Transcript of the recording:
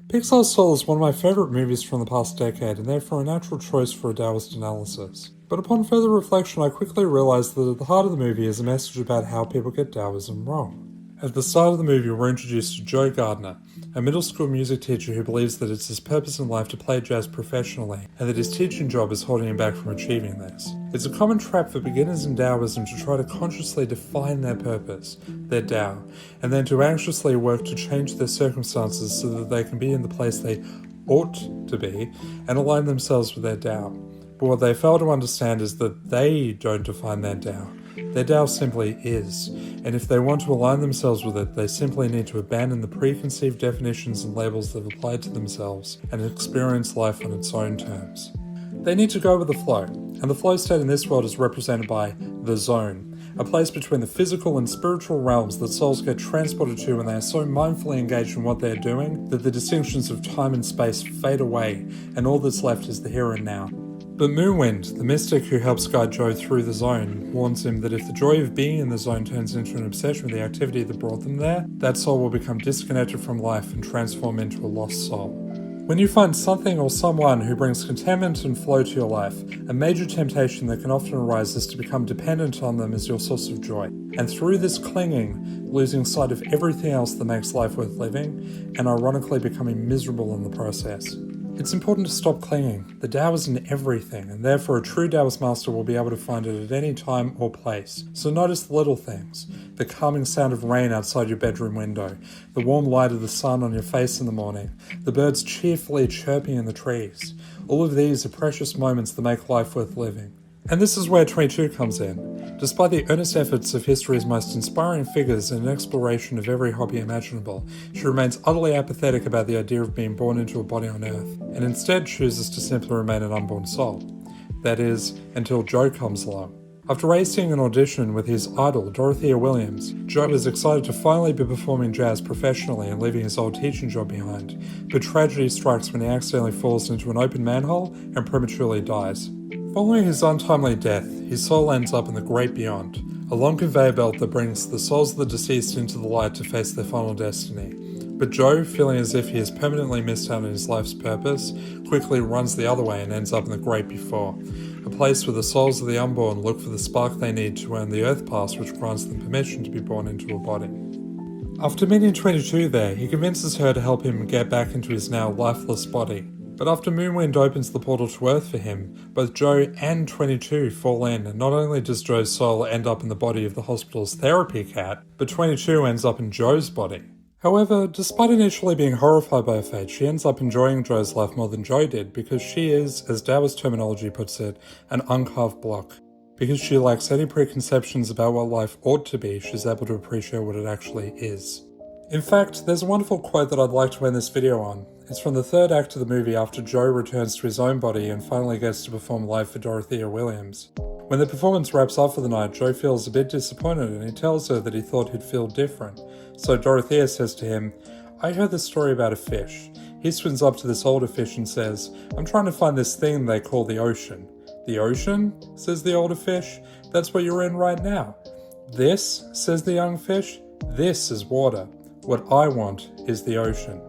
Pixar's Soul is one of my favourite movies from the past decade and therefore a natural choice for a Taoist analysis. But upon further reflection I quickly realised that at the heart of the movie is a message about how people get Taoism wrong. At the start of the movie we're introduced to Joe Gardner, a middle school music teacher who believes that it's his purpose in life to play jazz professionally and that his teaching job is holding him back from achieving this. It's a common trap for beginners in Taoism to try to consciously define their purpose, their Tao, and then to anxiously work to change their circumstances so that they can be in the place they ought to be and align themselves with their Tao. But what they fail to understand is that they don't define their Tao. Their Tao simply is, and if they want to align themselves with it, they simply need to abandon the preconceived definitions and labels they've applied to themselves and experience life on its own terms. They need to go with the flow, and the flow state in this world is represented by the zone, a place between the physical and spiritual realms that souls get transported to when they are so mindfully engaged in what they are doing that the distinctions of time and space fade away, and all that's left is the here and now. But Moonwind, the mystic who helps guide Joe through the zone, warns him that if the joy of being in the zone turns into an obsession with the activity that brought them there, that soul will become disconnected from life and transform into a lost soul. When you find something or someone who brings contentment and flow to your life, a major temptation that can often arise is to become dependent on them as your source of joy. And through this clinging, losing sight of everything else that makes life worth living, and ironically becoming miserable in the process. It's important to stop clinging. The Tao is in everything, and therefore a true Taoist master will be able to find it at any time or place. So notice the little things. The calming sound of rain outside your bedroom window, the warm light of the sun on your face in the morning, the birds cheerfully chirping in the trees. All of these are precious moments that make life worth living. And this is where 22 comes in. Despite the earnest efforts of history's most inspiring figures in an exploration of every hobby imaginable, she remains utterly apathetic about the idea of being born into a body on Earth, and instead chooses to simply remain an unborn soul. That is, until Joe comes along. After acing an audition with his idol, Dorothea Williams, Joe is excited to finally be performing jazz professionally and leaving his old teaching job behind, but tragedy strikes when he accidentally falls into an open manhole and prematurely dies. Following his untimely death, his soul ends up in the great beyond, a long conveyor belt that brings the souls of the deceased into the light to face their final destiny. But Joe, feeling as if he has permanently missed out on his life's purpose, quickly runs the other way and ends up in the great before, a place where the souls of the unborn look for the spark they need to earn the earth pass which grants them permission to be born into a body. After meeting 22 there, he convinces her to help him get back into his now lifeless body. But after Moonwind opens the portal to Earth for him, both Joe and 22 fall in, and not only does Joe's soul end up in the body of the hospital's therapy cat, but 22 ends up in Joe's body. However, despite initially being horrified by her fate, she ends up enjoying Joe's life more than Joe did because she is, as Taoist terminology puts it, an uncarved block. Because she lacks any preconceptions about what life ought to be, she's able to appreciate what it actually is. In fact, there's a wonderful quote that I'd like to end this video on. It's from the third act of the movie after Joe returns to his own body and finally gets to perform live for Dorothea Williams. When the performance wraps up for the night, Joe feels a bit disappointed and he tells her that he thought he'd feel different. So Dorothea says to him, "I heard this story about a fish." He swims up to this older fish and says, "I'm trying to find this thing they call the ocean." "The ocean?" says the older fish. "That's what you're in right now." "This?" says the young fish. "This is water. What I want is the ocean."